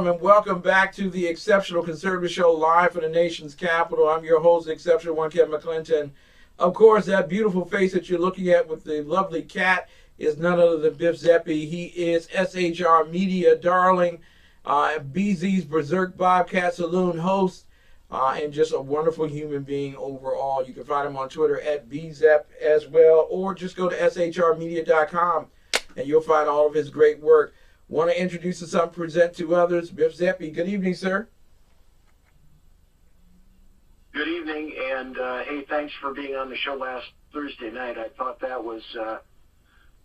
gentlemen, welcome back to the Exceptional Conservative Show live from the nation's capital. I'm your host, the Exceptional One, Kevin McClinton. Of course, that beautiful face that you're looking at with the lovely cat is none other than Biff Zeppe. He is SHR Media darling, BZ's Berserk Bobcat Saloon host, and just a wonderful human being overall. You can find him on Twitter at BZepp as well, or just go to shrmedia.com and you'll find all of his great work. Want to introduce to some, present to others. Biff Zeppe, good evening, sir. Good evening, and hey, thanks for being on the show last Thursday night. I thought that was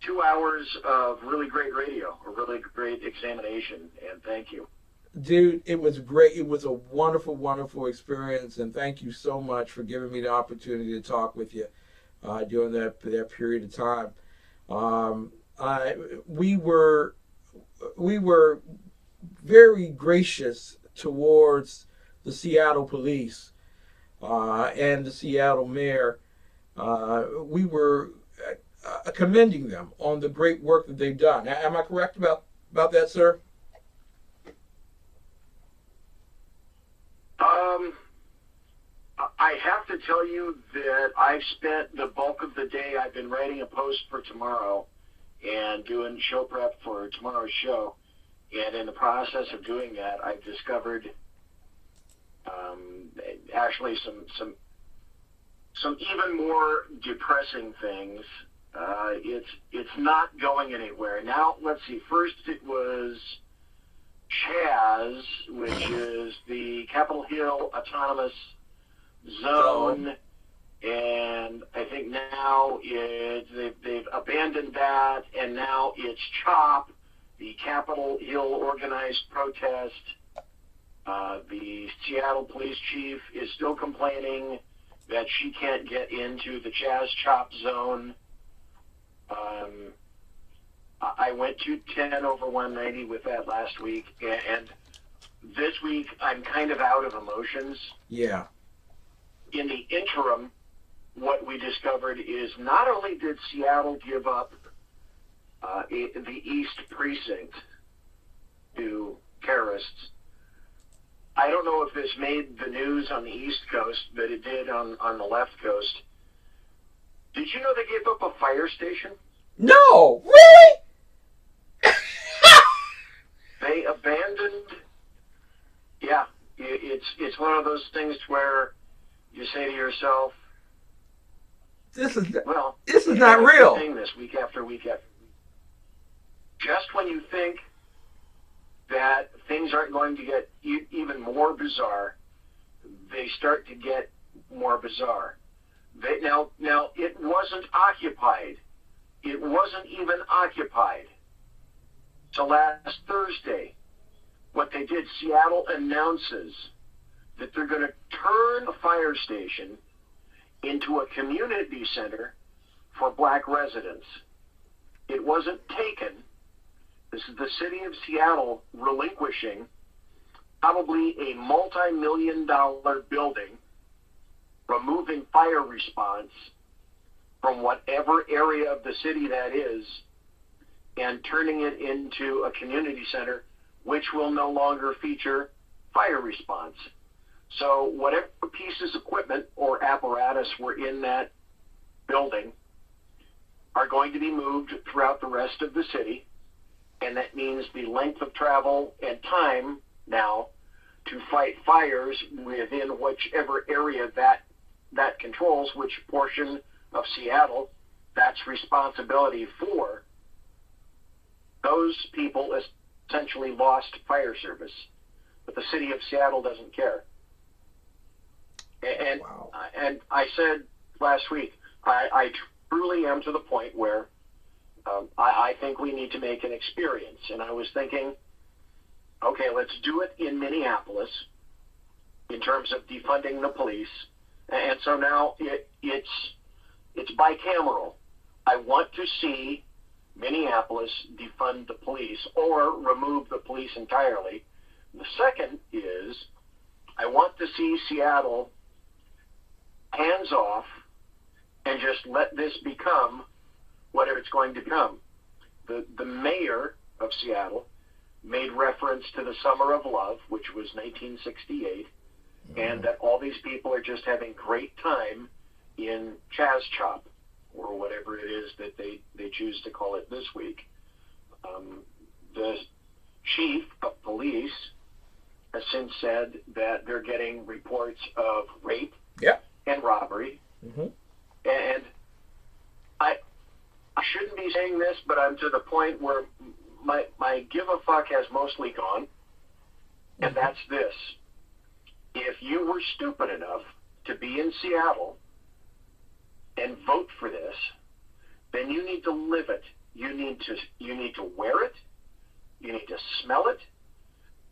2 hours of really great radio, a really great examination, and thank you. Dude, it was great. It was a wonderful, wonderful experience, and thank you so much for giving me the opportunity to talk with you during that period of time. We were very gracious towards the Seattle police and the Seattle mayor. We were commending them on the great work that they've done. Am I correct about that, sir? I have to tell you that I've spent the bulk of the day, I've been writing a post for tomorrow and doing show prep for tomorrow's show. And in the process of doing that, I've discovered actually some even more depressing things. It's not going anywhere. Now, let's see. First, it was CHAZ, which is the Capitol Hill Autonomous Zone, and I think now they've abandoned that, and now it's CHOP, the Capitol Hill Organized Protest. The Seattle police chief is still complaining that she can't get into the CHAZ CHOP zone. I went to 10 over 190 with that last week, and this week I'm kind of out of emotions. Yeah. In the interim, what we discovered is not only did Seattle give up the East Precinct to terrorists. I don't know if this made the news on the East Coast, but it did on the left coast. Did you know they gave up a fire station? No! Really? They abandoned... Yeah, it's one of those things where you say to yourself, This is well, not real. Saying this week after week after week. Just when you think that things aren't going to get even more bizarre, they start to get more bizarre. Now, it wasn't occupied. It wasn't even occupied. So last Thursday, what they did, Seattle announces that they're going to turn a fire station into a community center for black residents. It wasn't taken. This is the city of Seattle relinquishing probably a multi-million-dollar building, removing fire response from whatever area of the city that is, and turning it into a community center, which will no longer feature fire response. So whatever pieces of equipment or apparatus were in that building are going to be moved throughout the rest of the city, and that means the length of travel and time now to fight fires within whichever area that controls, which portion of Seattle that's responsibility for. Those people essentially lost fire service, but the city of Seattle doesn't care. And Wow. And I said last week, I truly am to the point where I think we need to make an experience. And I was thinking, okay, let's do it in Minneapolis in terms of defunding the police. And so now it's bicameral. I want to see Minneapolis defund the police or remove the police entirely. The second is I want to see Seattle hands off and just let this become whatever it's going to become. The mayor of Seattle made reference to the Summer of Love, which was 1968, and that all these people are just having great time in Chaz Chop, or whatever it is that they choose to call it this week. The chief of police has since said that they're getting reports of rape and robbery. And I shouldn't be saying this, but I'm to the point where my give a fuck has mostly gone, and that's this. If you were stupid enough to be in Seattle and vote for this, then you need to live it. You need to wear it. You need to smell it.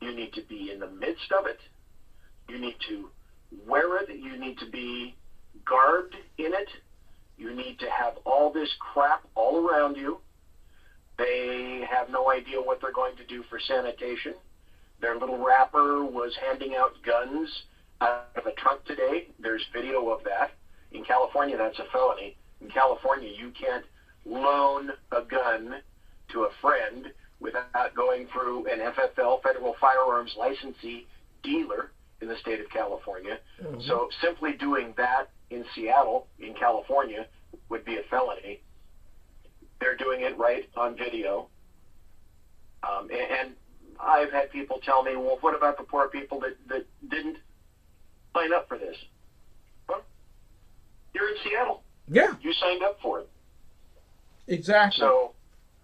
You need to be in the midst of it. You need to wear it. You need to be garbed in it. You need to have all this crap all around you. They have no idea what they're going to do for sanitation. Their little rapper was handing out guns out of a trunk today. There's video of that. In California, that's a felony. In California, you can't loan a gun to a friend without going through an FFL, Federal Firearms Licensee dealer in the state of California. So simply doing that in Seattle, in California, would be a felony. They're doing it right on video. And I've had people tell me, well, what about the poor people that didn't sign up for this? Well, you're in Seattle. Yeah. You signed up for it. Exactly. So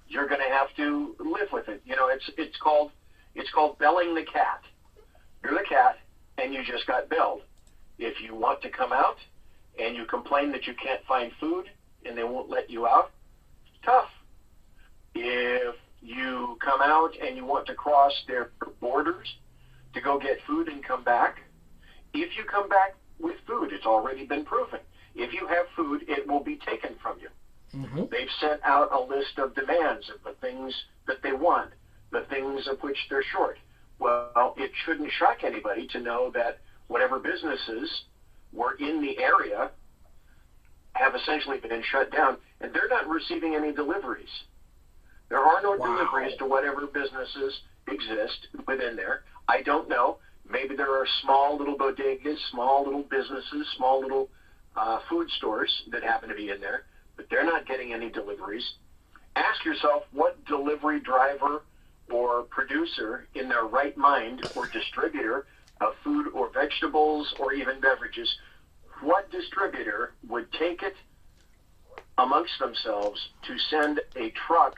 you're going to have to live with it. You know, it's called belling the cat. You're the cat, and you just got belled. If you want to come out and you complain that you can't find food and they won't let you out, it's tough. If you come out and you want to cross their borders to go get food and come back, if you come back with food, it's already been proven. If you have food, it will be taken from you. They've sent out a list of demands of the things that they want, the things of which they're short. Well, it shouldn't shock anybody to know that whatever businesses were in the area have essentially been shut down, and they're not receiving any deliveries. There are no deliveries to whatever businesses exist within there. I don't know. Maybe there are small little bodegas, small little businesses, small little food stores that happen to be in there, but they're not getting any deliveries. Ask yourself what delivery driver or producer in their right mind or distributor of food or vegetables or even beverages, what distributor would take it amongst themselves to send a truck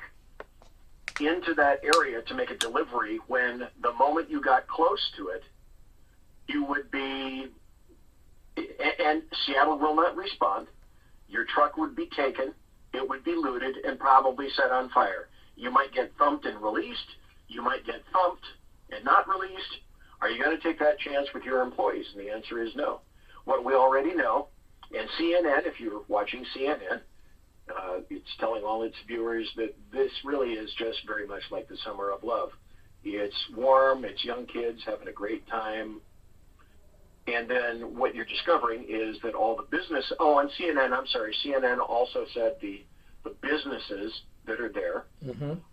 into that area to make a delivery when the moment you got close to it, you would be, and Seattle will not respond, your truck would be taken, it would be looted, and probably set on fire. You might get thumped and released, you might get thumped and not released. Are you going to take that chance with your employees? And the answer is no. What we already know, and CNN, if you're watching CNN, it's telling all its viewers that this really is just very much like the Summer of Love. It's warm, it's young kids having a great time, and then what you're discovering is that all the business, on CNN, I'm sorry, CNN also said the businesses that are there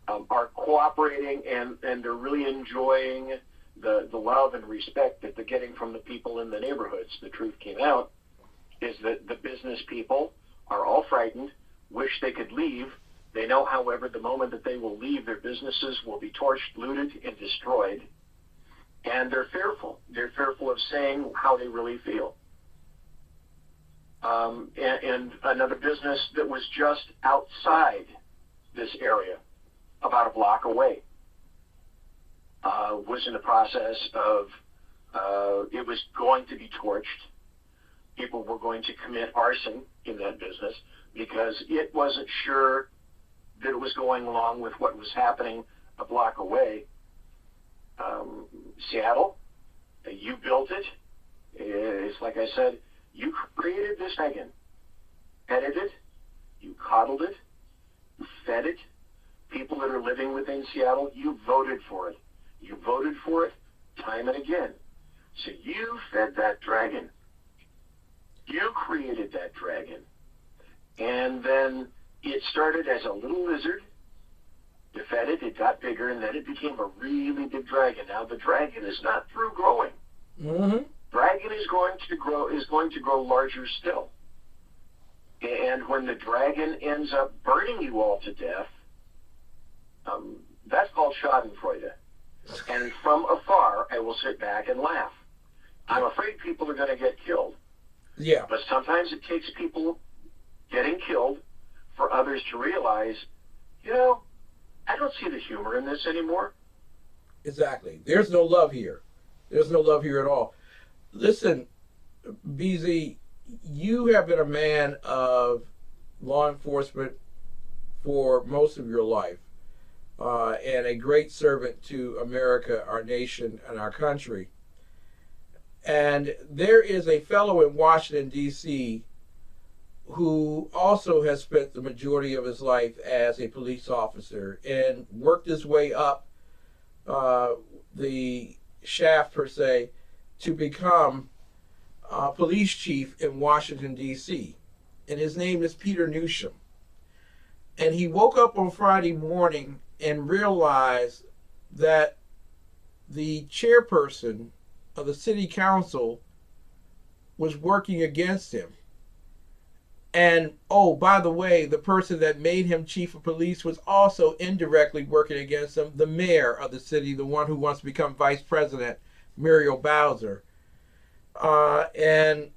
are cooperating, and they're really enjoying the love and respect that they're getting from the people in the neighborhoods. The truth came out is that the business people are all frightened, wish they could leave. They know, however, the moment that they will leave, their businesses will be torched, looted, and destroyed. And they're fearful. They're fearful of saying how they really feel. And another business that was just outside this area, about a block away, was in the process of, it was going to be torched. People were going to commit arson in that business because it wasn't sure that it was going along with what was happening a block away. Seattle, you built it. It's like I said, you created this dragon, petted it, you coddled it, you fed it. People that are living within Seattle, you voted for it. You voted for it time and again. So you fed that dragon. You created that dragon. And then it started as a little lizard, fed it, it got bigger, and then it became a really big dragon. Now the dragon is not through growing. Mm-hmm. Dragon is going to grow larger still. And when the dragon ends up burning you all to death, that's called Schadenfreude. And from afar, I will sit back and laugh. I'm afraid people are going to get killed. Yeah. But sometimes it takes people getting killed for others to realize, I don't see the humor in this anymore. Exactly. There's no love here. There's no love here at all. Listen, BZ, you have been a man of law enforcement for most of your life, and a great servant to America, our nation, and our country. And there is a fellow in Washington, D.C., who also has spent the majority of his life as a police officer and worked his way up the shaft, per se, to become police chief in Washington, D.C. And his name is Peter Newsham. And he woke up on Friday morning and realized that the chairperson of the city council was working against him. And, oh, by the way, the person that made him chief of police was also indirectly working against him, the mayor of the city, the one who wants to become vice president, Muriel Bowser. And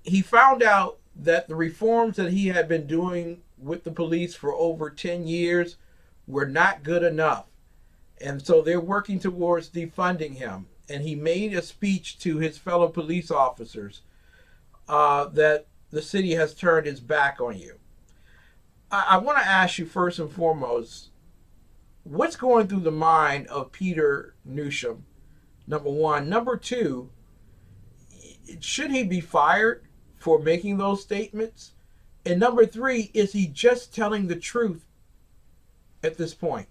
he found out that the reforms that he had been doing with the police for over 10 years were not good enough. And so they're working towards defunding him. And he made a speech to his fellow police officers that the city has turned its back on you. I want to ask you first and foremost, what's going through the mind of Peter Newsham, number one? Number two, should he be fired for making those statements? And number three, is he just telling the truth at this point?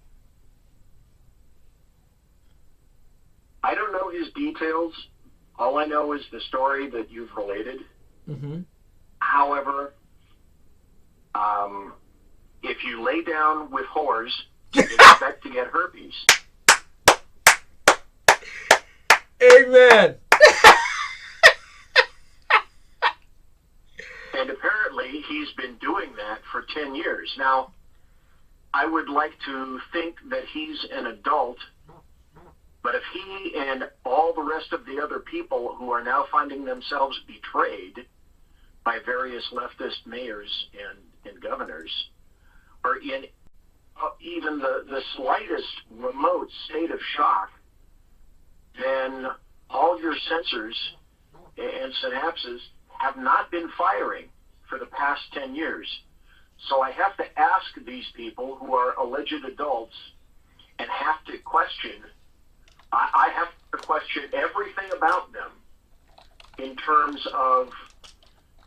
I don't know his details. All I know is the story that you've related. Mm-hmm. However, if you lay down with whores, you expect to get herpes. Amen. And apparently he's been doing that for 10 years. Now, I would like to think that he's an adult, but if he and all the rest of the other people who are now finding themselves betrayed by various leftist mayors and governors are in even the slightest remote state of shock, then all your sensors and synapses have not been firing for the past 10 years. So I have to ask these people who are alleged adults and have to question, I have to question everything about them in terms of,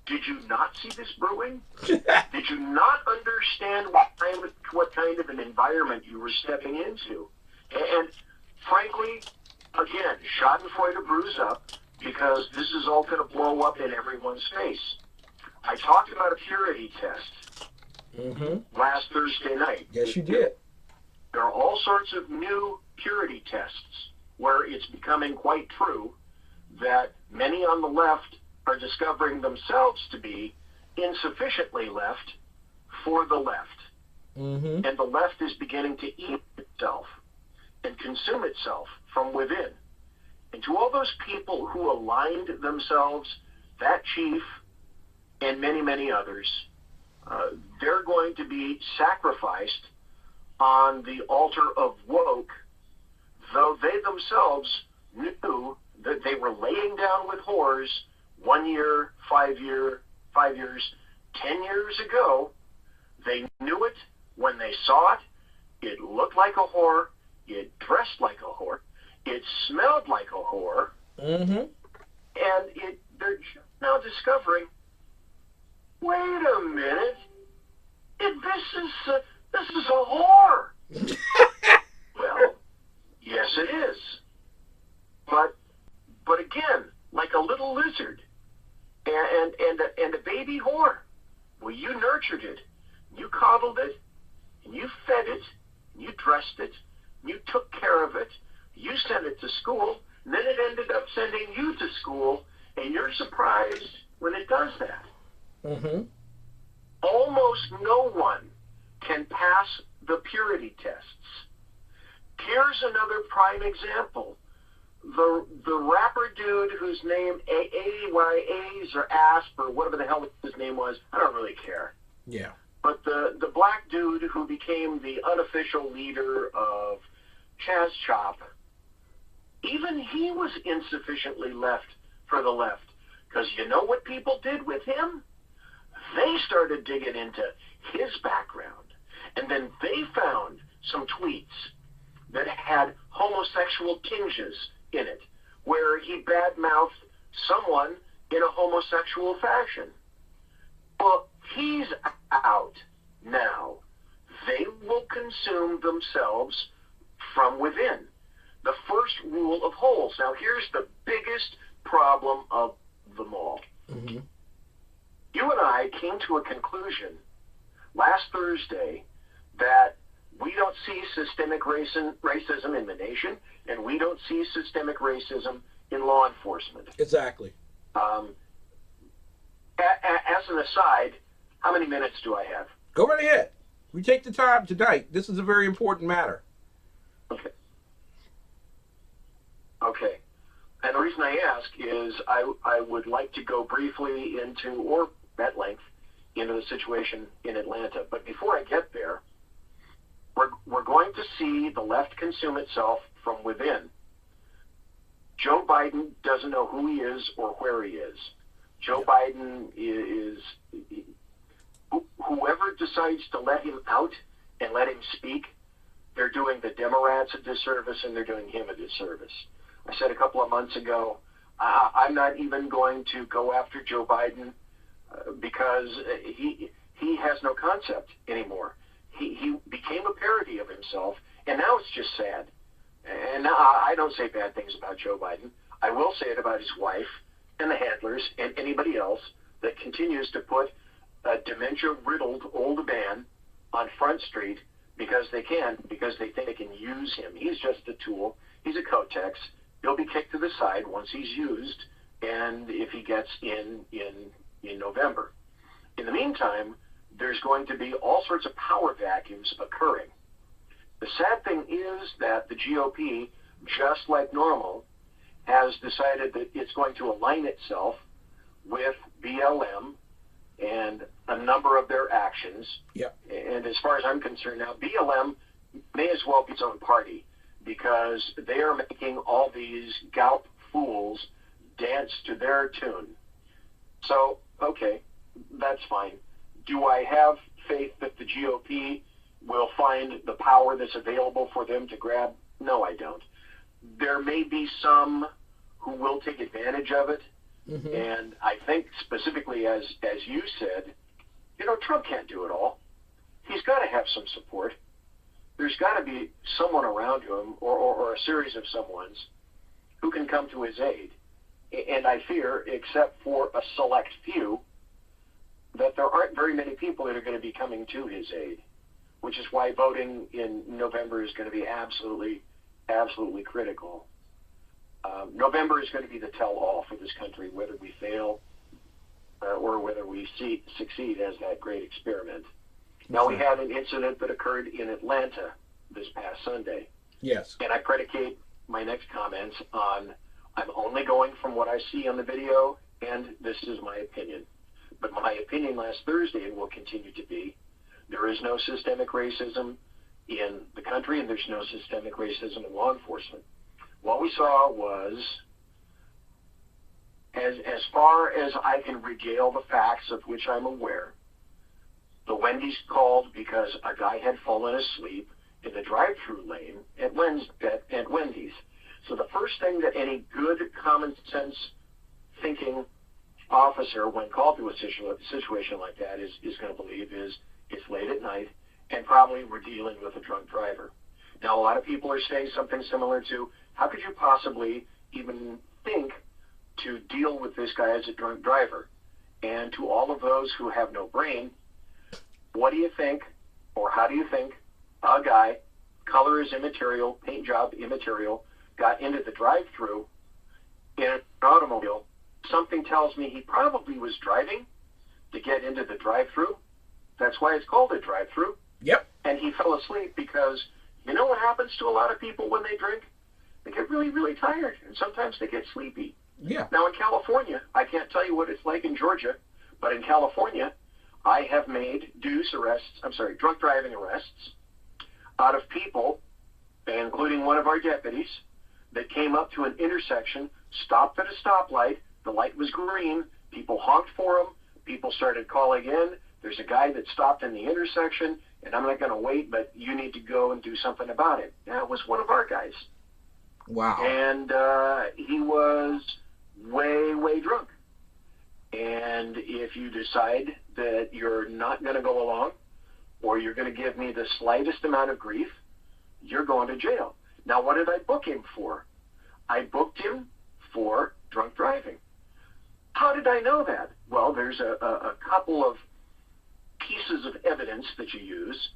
did you not see this brewing? Did you not understand what kind of an environment you were stepping into? And frankly, again, Schadenfreude brews up because this is all going to blow up in everyone's face. I talked about a purity test last Thursday night. Yes, you did. There are all sorts of new purity tests where it's becoming quite true that many on the left are discovering themselves to be insufficiently left for the left. Mm-hmm. And the left is beginning to eat itself and consume itself from within. And to all those people who aligned themselves, that chief and many, many others, they're going to be sacrificed on the altar of woke, though they themselves knew that they were laying down with whores 1 year, 5 years, 10 years ago. They knew it when they saw it. It looked like a whore. It dressed like a whore. It smelled like a whore. Mm-hmm. And they're just now discovering, wait a minute, this is a whore. Well, yes it is. But again, like a little lizard and a baby whore. Well, you nurtured it. You coddled it. and you fed it, and you dressed it, and you took care of it, you sent it to school, and then it ended up sending you to school, and you're surprised when it does that. Mm-hmm. Almost no one can pass the purity tests. Here's another prime example. The rapper dude whose name AYAs or ASP or whatever the hell his name was, I don't really care. Yeah. But the black dude who became the unofficial leader of Chaz Chop, even he was insufficiently left for the left. Because you know what people did with him? They started digging into his background. And then they found some tweets that had homosexual tinges in it, where he badmouthed someone in a homosexual fashion. Well, he's out now. They will consume themselves from within. The first rule of holes. Now, here's the biggest problem of them all. Mm-hmm. You and I came to a conclusion last Thursday that we don't see systemic racism in the nation, and we don't see systemic racism in law enforcement. Exactly. As an aside, how many minutes do I have? Go right ahead. We take the time tonight. This is a very important matter. Okay. Okay. And the reason I ask is I would like to go briefly into, or at length, into the situation in Atlanta. But before I get there, we're going to see the left consume itself from within. Joe Biden doesn't know who he is or where he is. Joe Biden is whoever decides to let him out and let him speak, they're doing the Democrats a disservice and they're doing him a disservice. I said a couple of months ago, I'm not even going to go after Joe Biden because he has no concept anymore. He became a parody of himself, and now it's just sad. And now I don't say bad things about Joe Biden. I will say it about his wife and the handlers and anybody else that continues to put a dementia-riddled old man on Front Street because they think they can use him. He's just a tool. He's a Kotex. He'll be kicked to the side once he's used, and if he gets in November. In the meantime, there's going to be all sorts of power vacuums occurring. The sad thing is that the GOP, just like normal, has decided that it's going to align itself with BLM and a number of their actions. Yep. And as far as I'm concerned now, BLM may as well be its own party because they are making all these Galp fools dance to their tune. So, okay, that's fine. Do I have faith that the GOP will find the power that's available for them to grab? No, I don't. There may be some who will take advantage of it. Mm-hmm. And I think specifically, as you said, Trump can't do it all. He's got to have some support. There's got to be someone around him or a series of someones who can come to his aid. And I fear, except for a select few, that there aren't very many people that are going to be coming to his aid, which is why voting in November is going to be absolutely, absolutely critical. November is going to be the tell-all for this country, whether we fail or whether we succeed as that great experiment. Now, we had an incident that occurred in Atlanta this past Sunday. Yes. And I predicate my next comments on I'm only going from what I see on the video, and this is my opinion. But my opinion last Thursday, and will continue to be, there is no systemic racism in the country, and there's no systemic racism in law enforcement. What we saw was, as far as I can regale the facts of which I'm aware, the Wendy's called because a guy had fallen asleep in the drive-through lane at Wendy's. So the first thing that any good common sense thinking officer, when called to a situation like that, is going to believe is it's late at night and probably we're dealing with a drunk driver. Now, a lot of people are saying something similar to, how could you possibly even think to deal with this guy as a drunk driver? And to all of those who have no brain, what do you think, or how do you think a guy, color is immaterial, paint job immaterial, got into the drive-through in an automobile? Something tells me he probably was driving to get into the drive-through. That's why it's called a drive-through. Yep. And he fell asleep because you know what happens to a lot of people when they drink? They get really, really tired, and sometimes they get sleepy. Yeah. Now, in California, I can't tell you what it's like in Georgia, but in California, I have made drunk driving arrests out of people, including one of our deputies, that came up to an intersection, stopped at a stoplight, the light was green, people honked for him, people started calling in, there's a guy that stopped in the intersection, and I'm not going to wait, but you need to go and do something about it. That was one of our guys. Wow. And he was way, way drunk. And if you decide that you're not going to go along, or you're going to give me the slightest amount of grief, you're going to jail. Now, what did I book him for? I booked him for drunk driving. How did I know that? Well, there's a couple of pieces of evidence that you use.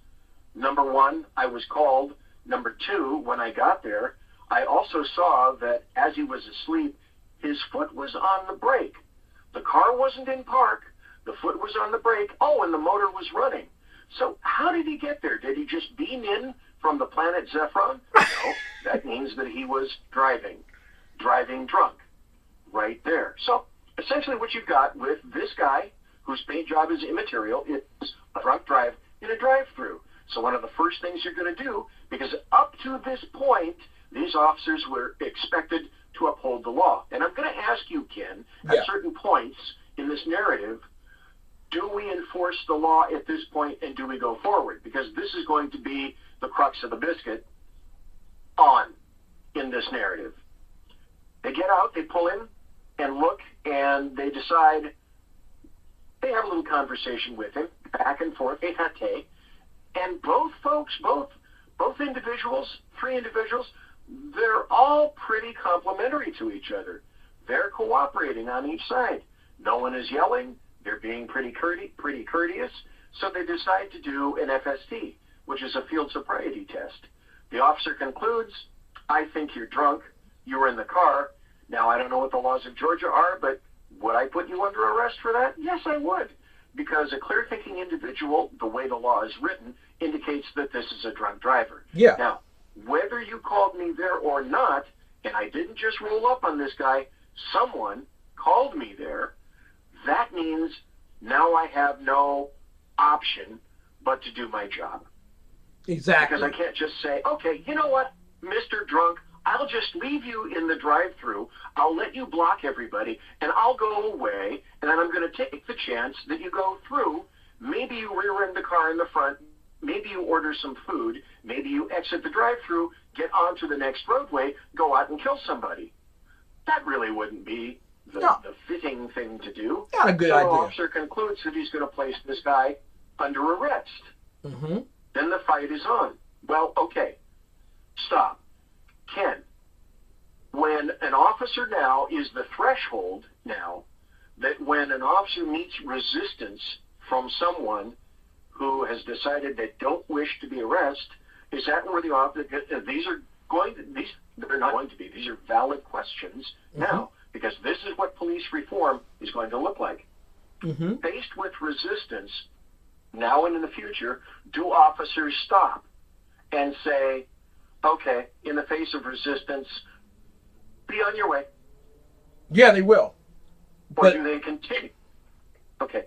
Number one, I was called. Number two, when I got there, I also saw that as he was asleep, his foot was on the brake. The car wasn't in park. The foot was on the brake. Oh, and the motor was running. So how did he get there? Did he just beam in from the planet Zephron? No, that means that he was driving drunk right there. So essentially what you've got with this guy, whose paint job is immaterial, is a drunk drive in a drive-through. So one of the first things you're going to do, because up to this point, these officers were expected to uphold the law. And I'm going to ask you, Ken, at certain points in this narrative, do we enforce the law at this point and do we go forward? Because this is going to be the crux of the biscuit in this narrative. They get out, they pull in and look, and they decide, they have a little conversation with him, back and forth, and both folks, both individuals, three individuals, they're all pretty complimentary to each other. They're cooperating on each side. No one is yelling. They're being pretty courteous. So they decide to do an FST, which is a field sobriety test. The officer concludes, I think you're drunk. You were in the car. Now, I don't know what the laws of Georgia are, but would I put you under arrest for that? Yes, I would. Because a clear-thinking individual, the way the law is written, indicates that this is a drunk driver. Yeah. Now, whether you called me there or not, and I didn't just roll up on this guy, someone called me there, that means now I have no option but to do my job. Exactly. Because I can't just say, okay, you know what, Mr. Drunk, I'll just leave you in the drive-thru, I'll let you block everybody, and I'll go away, and then I'm going to take the chance that you go through. Maybe you rear-end the car in the front, maybe you order some food, maybe you exit the drive-thru, get onto the next roadway, go out and kill somebody. That really wouldn't be the fitting thing to do. Not a good idea. idea. The officer concludes that he's going to place this guy under arrest. Mm-hmm. Then the fight is on. Well, okay, stop. Ken, when an officer now is the threshold now, that when an officer meets resistance from someone who has decided they don't wish to be arrested, is that where the officer, they're not going to be, these are valid questions now, because this is what police reform is going to look like. Mm-hmm. Faced with resistance, now and in the future, do officers stop and say, okay, in the face of resistance, be on your way? Yeah, they will. Or do they continue? Okay,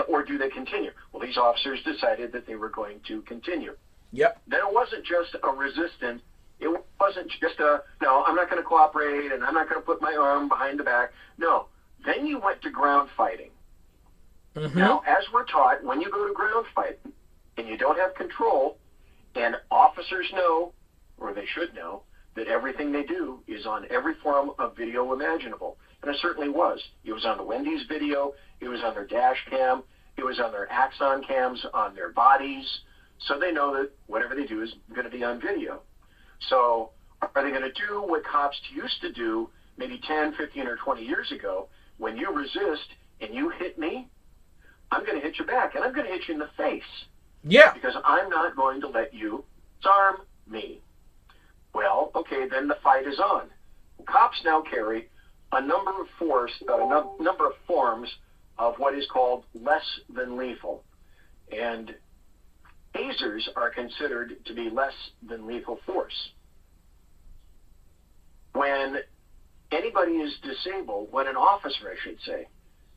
or do they continue? Well, these officers decided that they were going to continue. Yep. Then it wasn't just a resistance. It wasn't just no, I'm not going to cooperate and I'm not going to put my arm behind the back. No. Then you went to ground fighting. Mm-hmm. Now, as we're taught, when you go to ground fighting and you don't have control, and officers know, or they should know, that everything they do is on every form of video imaginable. And it certainly was. It was on the Wendy's video. It was on their dash cam. It was on their Axon cams on their bodies. So they know that whatever they do is going to be on video. So are they going to do what cops used to do maybe 10, 15, or 20 years ago? When you resist and you hit me, I'm going to hit you back, and I'm going to hit you in the face. Yeah. Because I'm not going to let you disarm me. Well, okay, then the fight is on. Cops now carry a number of forms of what is called less than lethal. And tasers are considered to be less than lethal force. When anybody is disabled, when an officer, I should say,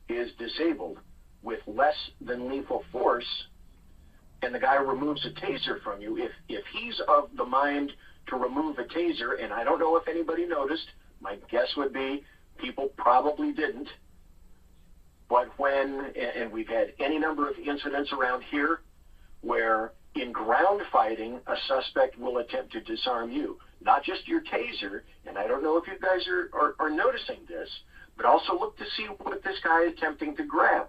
is disabled with less than lethal force, and the guy removes a taser from you, if he's of the mind to remove a taser, and I don't know if anybody noticed, my guess would be people probably didn't, but and we've had any number of incidents around here where in ground fighting, a suspect will attempt to disarm you. Not just your taser, and I don't know if you guys are noticing this, but also look to see what this guy is attempting to grab.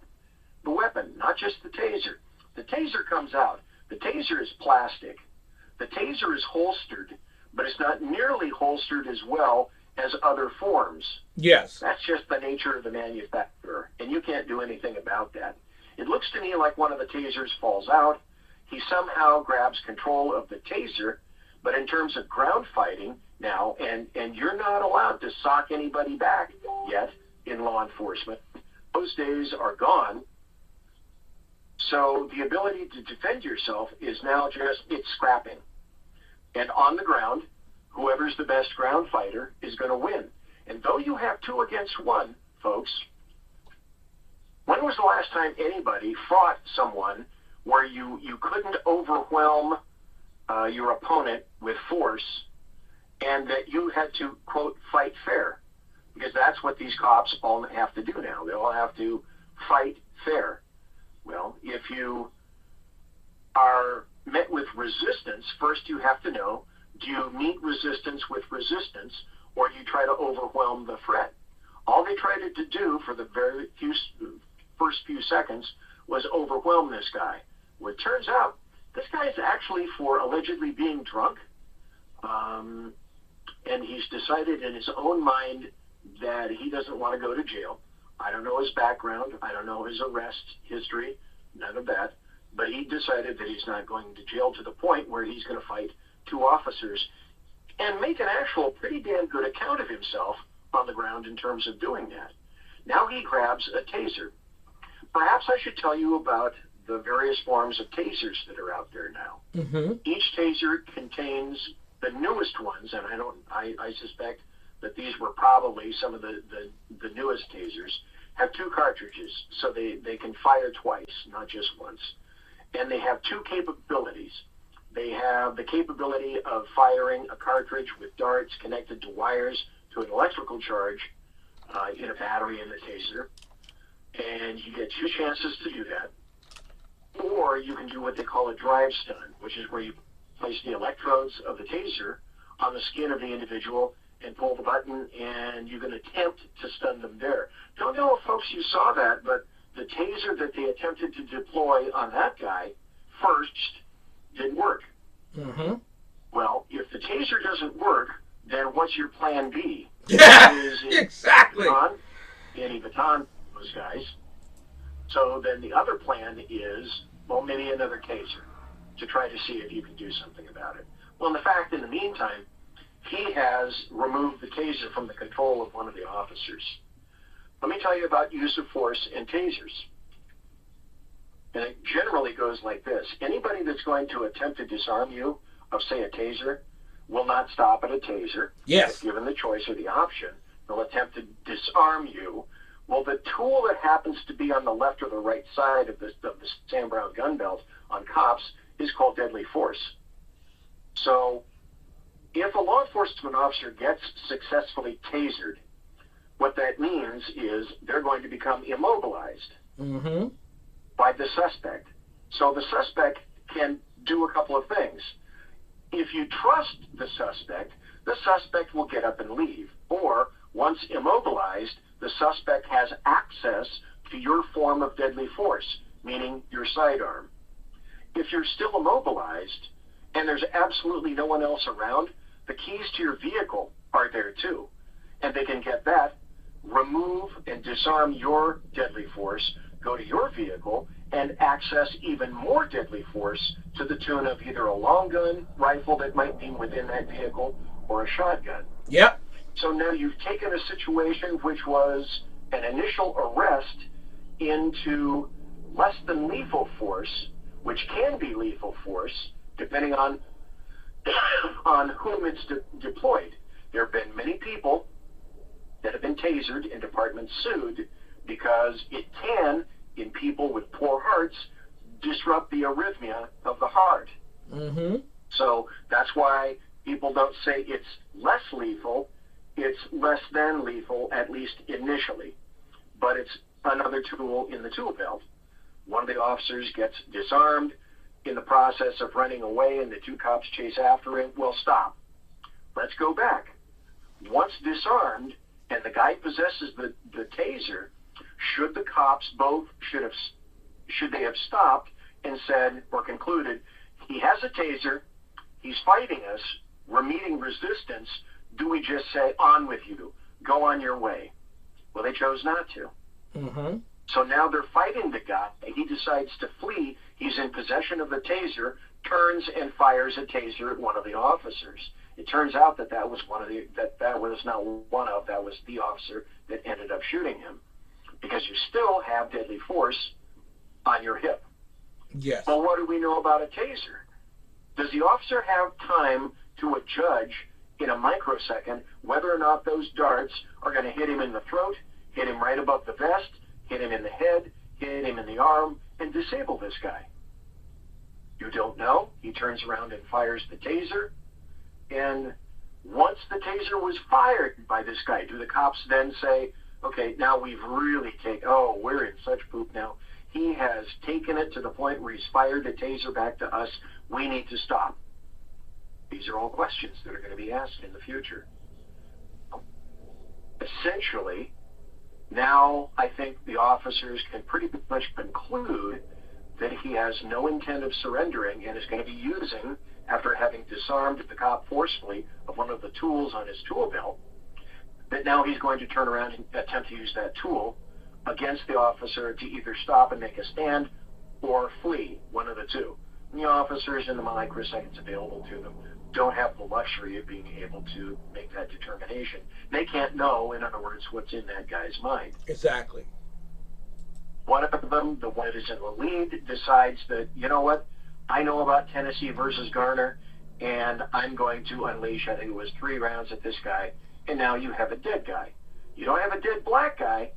The weapon, not just the taser. The taser comes out. The taser is plastic. The taser is holstered, but it's not nearly holstered as well as other forms. Yes. That's just the nature of the manufacturer, and you can't do anything about that. It looks to me like one of the tasers falls out. He somehow grabs control of the taser, but in terms of ground fighting now, and you're not allowed to sock anybody back yet in law enforcement. Those days are gone. So the ability to defend yourself is now it's scrapping. And on the ground, whoever's the best ground fighter is going to win. And though you have 2 against 1, folks, when was the last time anybody fought someone where you couldn't overwhelm your opponent with force and that you had to, quote, fight fair? Because that's what these cops all have to do now. They all have to fight fair. Well, if you are met with resistance, first you have to know, do you meet resistance with resistance, or do you try to overwhelm the threat? All they tried to do for the first few seconds was overwhelm this guy. Well, it turns out this guy is actually for allegedly being drunk, and he's decided in his own mind that he doesn't want to go to jail. I don't know his background. I don't know his arrest history, none of that. But he decided that he's not going to jail to the point where he's going to fight 2 officers and make an actual pretty damn good account of himself on the ground in terms of doing that. Now he grabs a taser. Perhaps I should tell you about the various forms of tasers that are out there now. Mm-hmm. Each taser contains the newest ones, and I suspect that these were probably some of the newest tasers, have 2 cartridges, so they can fire twice, not just once. And they have 2 capabilities. They have the capability of firing a cartridge with darts connected to wires to an electrical charge in a battery in the taser. And you get 2 chances to do that. Or you can do what they call a drive stun, which is where you place the electrodes of the taser on the skin of the individual and pull the button, and you can attempt to stun them there. Don't know if folks you saw that, but the taser that they attempted to deploy on that guy first didn't work. Mm-hmm. Well, if the taser doesn't work, then what's your plan B? Yeah, exactly. Any baton, those guys. So then the other plan is, well, maybe another taser to try to see if you can do something about it. Well, in the meantime, he has removed the taser from the control of one of the officers. Let me tell you about use of force in tasers. And it generally goes like this. Anybody that's going to attempt to disarm you of, say, a taser will not stop at a taser. Yes. If given the choice or the option, they'll attempt to disarm you. Well, the tool that happens to be on the left or the right side of the Sam Brown gun belt on cops is called deadly force. So if a law enforcement officer gets successfully tasered, what that means is they're going to become immobilized by the suspect. So the suspect can do a couple of things. If you trust the suspect will get up and leave. Or, once immobilized, the suspect has access to your form of deadly force, meaning your sidearm. If you're still immobilized and there's absolutely no one else around, the keys to your vehicle are there too. And they can get that, remove and disarm your deadly force go to your vehicle and access even more deadly force to the tune of either a long gun rifle that might be within that vehicle or a shotgun. Yep. So now you've taken a situation which was an initial arrest into less than lethal force, which can be lethal force, depending on whom it's deployed. There have been many people that have been tasered and departments sued because it can, in people with poor hearts, disrupt the arrhythmia of the heart. Mm-hmm. So that's why people don't say it's less lethal. It's less than lethal, at least initially. But it's another tool in the tool belt. One of the officers gets disarmed in the process of running away, and the two cops chase after him. Well, stop. Let's go back. Once disarmed, and the guy possesses the taser, should the cops both should they have stopped and said or concluded, he has a taser, he's fighting us, we're meeting resistance, do we just say, on with you, go on your way? Well, they chose not to. Mm-hmm. So now they're fighting the guy. He decides to flee. He's in possession of the taser, turns and fires a taser at one of the officers. It turns out that that was that was the officer that ended up shooting him, because you still have deadly force on your hip. Yes. Well, what do we know about a taser? Does the officer have time to adjudge in a microsecond whether or not those darts are going to hit him in the throat, hit him right above the vest, hit him in the head, hit him in the arm, and disable this guy? You don't know. He turns around and fires the taser. And once the taser was fired by this guy, do the cops then say, okay, now we've really we're in such poop now. He has taken it to the point where he's fired the taser back to us. We need to stop. These are all questions that are going to be asked in the future. Essentially, now I think the officers can pretty much conclude that he has no intent of surrendering and is going to be using, after having disarmed the cop forcefully of one of the tools on his tool belt, that now he's going to turn around and attempt to use that tool against the officer to either stop and make a stand or flee, one of the two. And the officers, in the microseconds available to them, don't have the luxury of being able to make that determination. They can't know, in other words, what's in that guy's mind. Exactly. One of them, the one that is in the lead, decides that, you know what, I know about Tennessee versus Garner, and I'm going to unleash, I think it was 3 rounds at this guy, and now you have a dead guy. You don't have a dead black guy.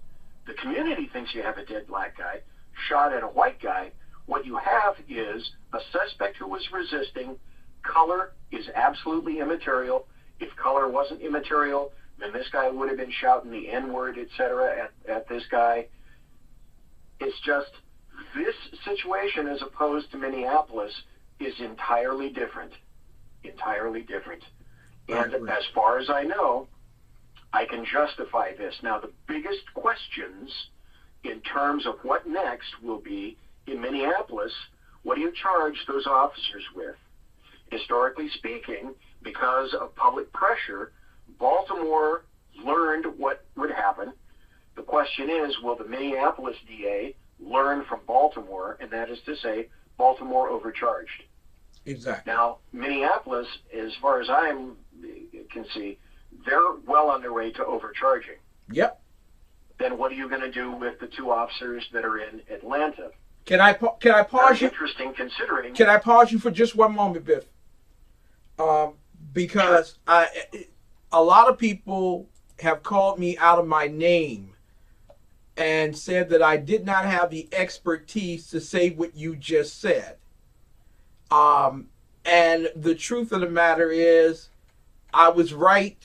The community thinks you have a dead black guy shot at a white guy. What you have is a suspect who was resisting. Color is absolutely immaterial. If color wasn't immaterial, then this guy would have been shouting the N-word, etc., at this guy. It's just this situation, as opposed to Minneapolis, is entirely different. Entirely different. And as far as I know, I can justify this. Now, the biggest questions in terms of what next will be in Minneapolis, what do you charge those officers with? Historically speaking, because of public pressure, Baltimore learned what would happen. The question is, will the Minneapolis DA learn from Baltimore, and that is to say, Baltimore overcharged? Exactly. Now, Minneapolis, as far as I can see, they're well on their way to overcharging. Yep. Then what are you going to do with the 2 officers that are in Atlanta? Can I pause you? Interesting, considering. Can I pause you for just one moment, Biff? Because a lot of people have called me out of my name and said that I did not have the expertise to say what you just said. And the truth of the matter is, I was right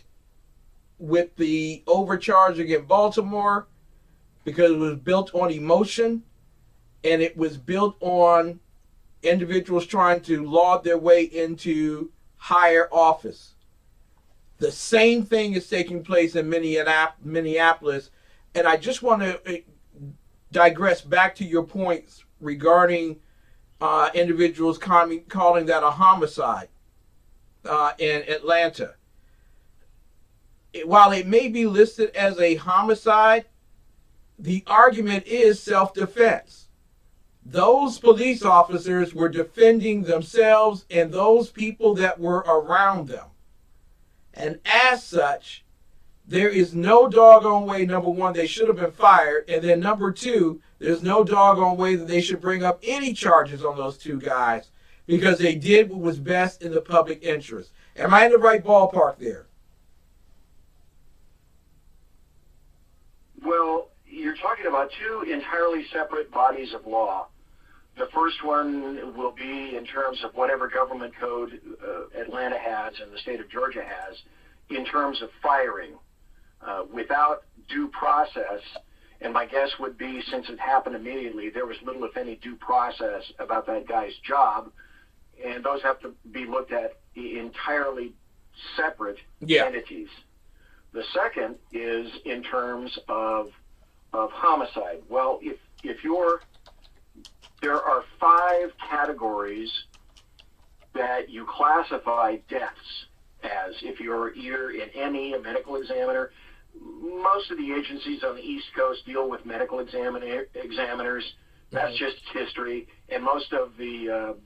with the overcharging in Baltimore because it was built on emotion, and it was built on individuals trying to laud their way into higher office. The same thing is taking place in Minneapolis, and I just want to digress back to your points regarding individuals calling that a homicide in Atlanta. While it may be listed as a homicide, the argument is self-defense. Those police officers were defending themselves and those people that were around them. And as such, there is no doggone way, number one, they should have been fired. And then number two, there's no doggone way that they should bring up any charges on those two guys because they did what was best in the public interest. Am I in the right ballpark there? Well, you're talking about two entirely separate bodies of law. The first one will be in terms of whatever government code Atlanta has and the state of Georgia has in terms of firing without due process. And my guess would be, since it happened immediately, there was little, if any, due process about that guy's job. And those have to be looked at entirely separate entities. The second is in terms of homicide. Well, there are 5 categories that you classify deaths as. If you're either an ME, a medical examiner, most of the agencies on the East Coast deal with medical examiners. That's just history. And most of the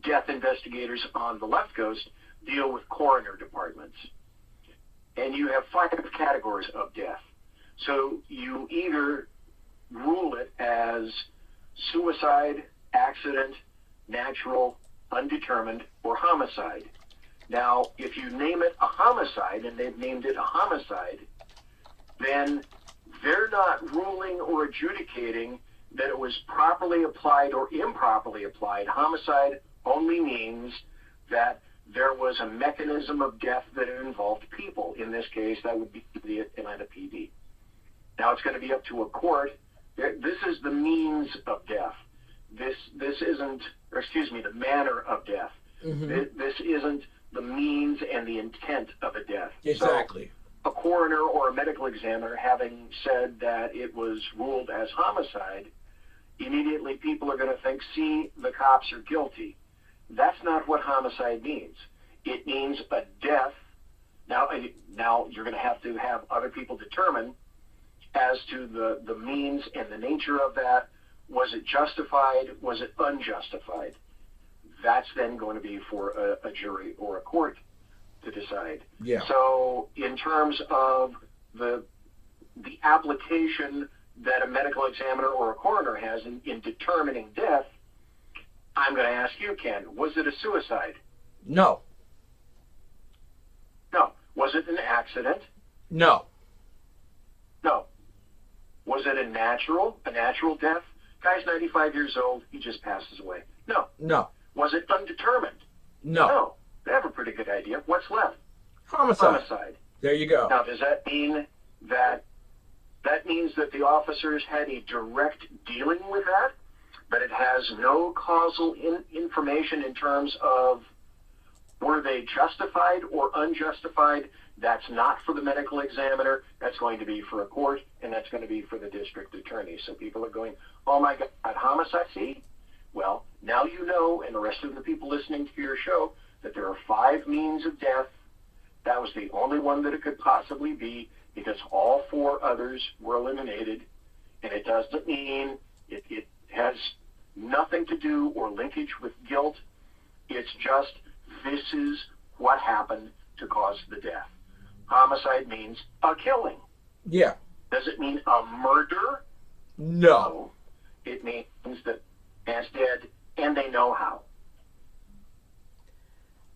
death investigators on the left coast deal with coroner departments. And you have 5 categories of death. So you either rule it as suicide, accident, natural, undetermined, or homicide. Now, if you name it a homicide, and they've named it a homicide, then they're not ruling or adjudicating that it was properly applied or improperly applied. Homicide only means that there was a mechanism of death that involved people. In this case, that would be the Atlanta PD. Now, it's going to be up to a court. This is the means of death. This isn't, or excuse me, the manner of death. Mm-hmm. This isn't the means and the intent of a death. Exactly. So a coroner or a medical examiner having said that it was ruled as homicide, immediately people are going to think, see, the cops are guilty. That's not what homicide means. It means a death. Now you're going to have other people determine as to the means and the nature of that. Was it justified? Was it unjustified? That's then going to be for a jury or a court to decide. Yeah. So in terms of the application that a medical examiner or a coroner has in determining death, I'm going to ask you, Ken, was it a suicide? No. No. Was it an accident? No. No. Was it a natural death? Guy's 95 years old. He just passes away. No. No. Was it undetermined? No. No. They have a pretty good idea. What's left? Homicide. There you go. Now, does that mean that means that the officers had a direct dealing with that? But it has no causal information in terms of were they justified or unjustified? That's not for the medical examiner. That's going to be for a court, and that's going to be for the district attorney. So people are going, oh my God, homicide, see? Well, now you know, and the rest of the people listening to your show, that there are 5 means of death. That was the only one that it could possibly be because all 4 others were eliminated. And it doesn't mean it has nothing to do or linkage with guilt. It's just this is what happened to cause the death. Homicide means a killing. Yeah. Does it mean a murder? No. It means that man's dead and they know how.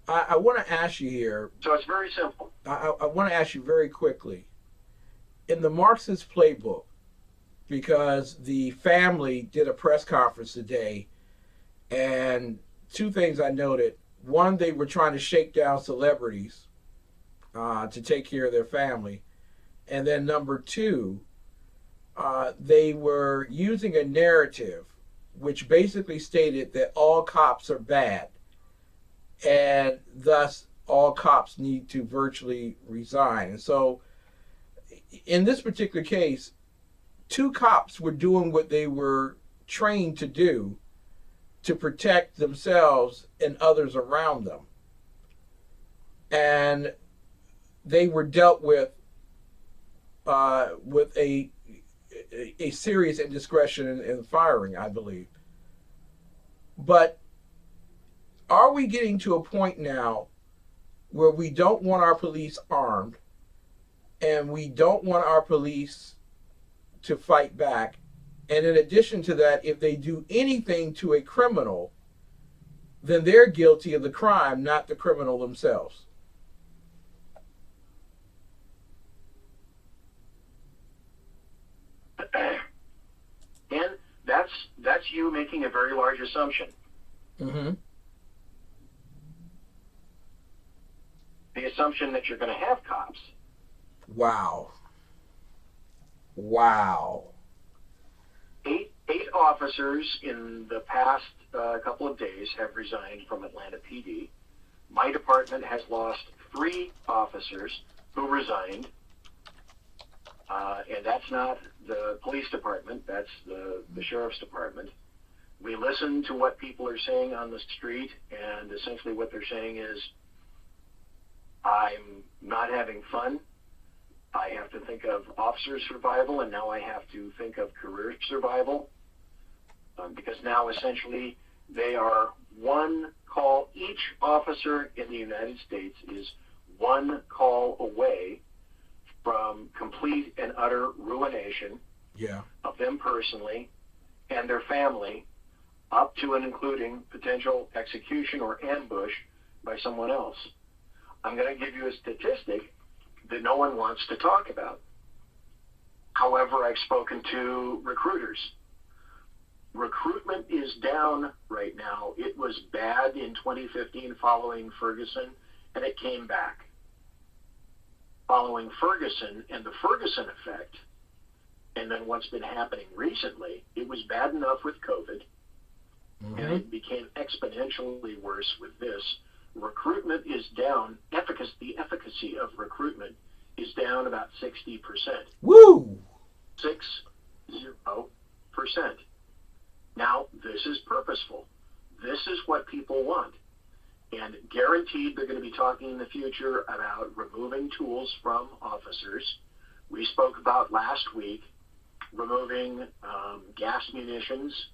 I want to ask you here. So it's very simple. I want to ask you very quickly. In the Marxist Playbook, because the family did a press conference today, and 2 things I noted. One, they were trying to shake down celebrities to take care of their family. And then number 2, they were using a narrative which basically stated that all cops are bad, and thus all cops need to virtually resign. And so in this particular case, 2 cops were doing what they were trained to do to protect themselves and others around them. And they were dealt with a a serious indiscretion in firing, I believe. But are we getting to a point now where we don't want our police armed and we don't want our police to fight back? And in addition to that, if they do anything to a criminal, then they're guilty of the crime, not the criminal themselves. And that's you making a very large assumption. Mm-hmm. The assumption that you're going to have cops. Wow. Wow. Eight officers in the past couple of days have resigned from Atlanta PD. My department has lost 3 officers who resigned. And that's not the police department, that's the sheriff's department. We listen to what people are saying on the street, and essentially what they're saying is, I'm not having fun. I have to think of officer survival, and now I have to think of career survival. Because now essentially they are one call, each officer in the United States is one call away from complete and utter ruination of them personally and their family, up to and including potential execution or ambush by someone else. I'm going to give you a statistic that no one wants to talk about. However, I've spoken to recruiters. Recruitment is down right now. It was bad in 2015 following Ferguson, and it came back. Following Ferguson and the Ferguson effect, and then what's been happening recently, it was bad enough with COVID, and it became exponentially worse with this. Recruitment is down. The efficacy of recruitment is down about 60%. Woo! 60%. Now, this is purposeful. This is what people want. And guaranteed they're going to be talking in the future about removing tools from officers. We spoke about last week removing gas munitions,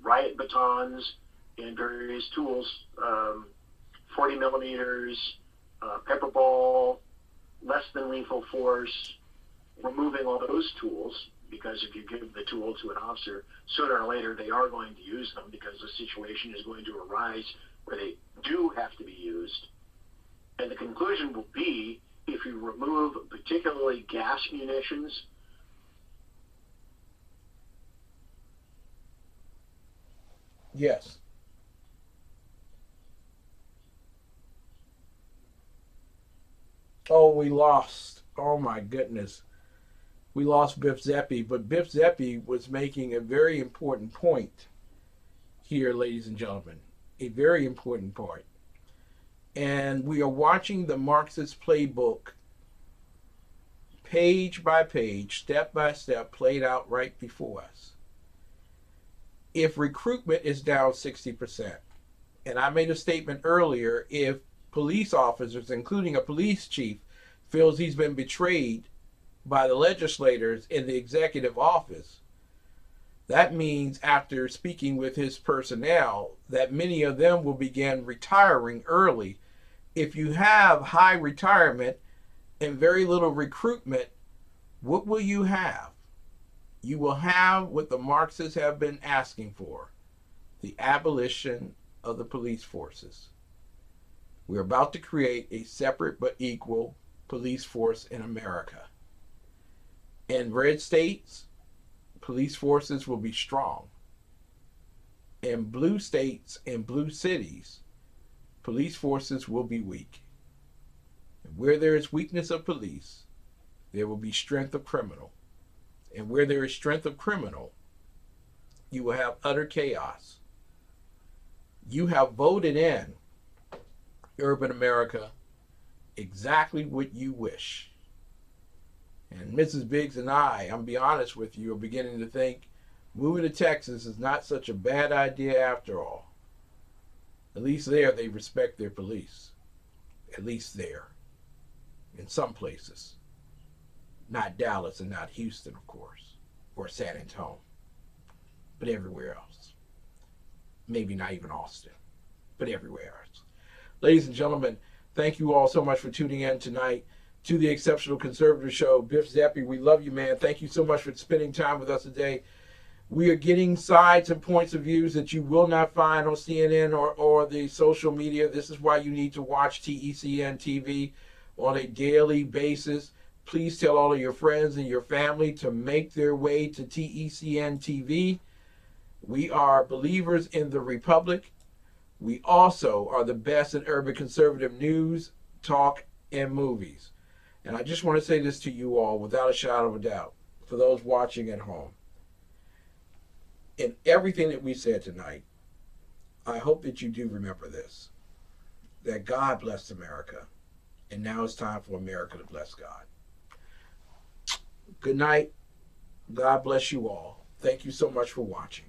riot batons, and various tools, 40 millimeters, pepper ball, less than lethal force, removing all those tools, because if you give the tool to an officer, sooner or later they are going to use them because the situation is going to arise where they do have to be used. And the conclusion will be, if you remove particularly gas munitions, yes. Oh, we lost. Oh my goodness. We lost Biff Zeppe, but Biff Zeppe was making a very important point here, ladies and gentlemen. A very important point. And we are watching the Marxist playbook page by page, step by step, played out right before us. If recruitment is down 60%, and I made a statement earlier, if police officers, including a police chief, feels he's been betrayed by the legislators in the executive office, that means after speaking with his personnel that many of them will begin retiring early. If you have high retirement and very little recruitment, what will you have? You will have what the Marxists have been asking for, the abolition of the police forces. We're about to create a separate but equal police force in America. In red states, police forces will be strong. In blue states and blue cities, police forces will be weak. And where there is weakness of police, there will be strength of criminal. And where there is strength of criminal, you will have utter chaos. You have voted in urban America exactly what you wish. And Mrs. Biggs and I'm be honest with you, are beginning to think moving to Texas is not such a bad idea after all. At least there they respect their police. At least there. In some places. Not Dallas and not Houston, of course, or San Antonio, but everywhere else. Maybe not even Austin, but everywhere else. Ladies and gentlemen, thank you all so much for tuning in tonight to the Exceptional Conservative Show. Biff Zeppe, we love you, man. Thank you so much for spending time with us today. We are getting sides and points of views that you will not find on CNN or the social media. This is why you need to watch TECN TV on a daily basis. Please tell all of your friends and your family to make their way to TECN TV. We are believers in the Republic. We also are the best in urban conservative news, talk, and movies. And I just want to say this to you all without a shadow of a doubt, for those watching at home. In everything that we said tonight, I hope that you do remember this, that God blessed America, and now it's time for America to bless God. Good night. God bless you all. Thank you so much for watching.